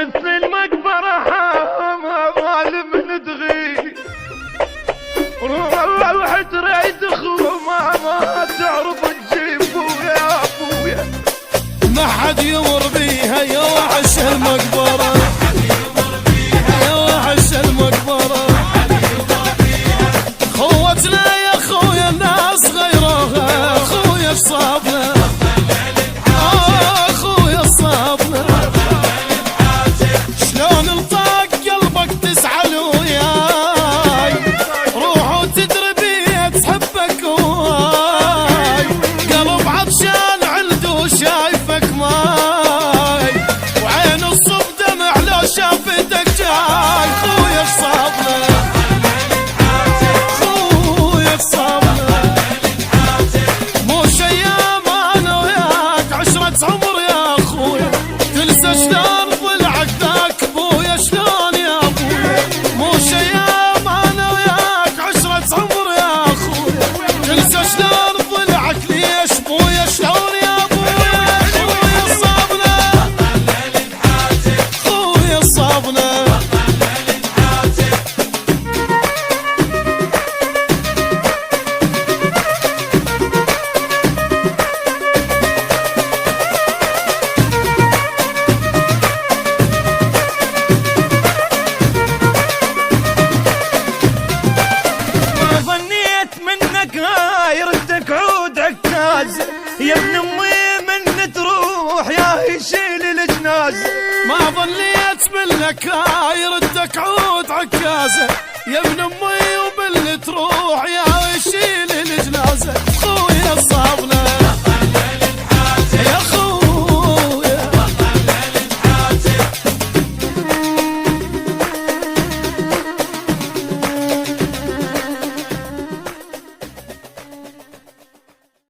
مثل المقبرة ظالم ندغي روح تريد ما تعرف تجيب يا ابويا ما حد يمر بيها يا وحش المقبرة يا وحش المقبرة خوتنا يا خويا الناس غيروها خويا صابنا خويا صابنا شلون الطاق قلبك تزعل وياي روح وتدري تحبك وياي قلب عطشان عنده شايفك ماي وعين الصب دمع لو شافتك جاي خويا صابنا خويا صابنا موش ايام انا وياك عشرة عمر يا خويا تنسى شلون ضلعك ذاك ابويا شلون يا ابويا موش ايام انا وياك عشرة عمر يا خويا تنسى شلون ضلعك ليش ابويا شلون يا ابويا خويا صابنا خويا صابنا يردك عود عكاز يا ابن امي من تروح يا يشيل الجنازه ما ظنيت منك يردك عود عكازه يا ابن امي وباللي تروح يا يشيل الجنازه خويا صابنا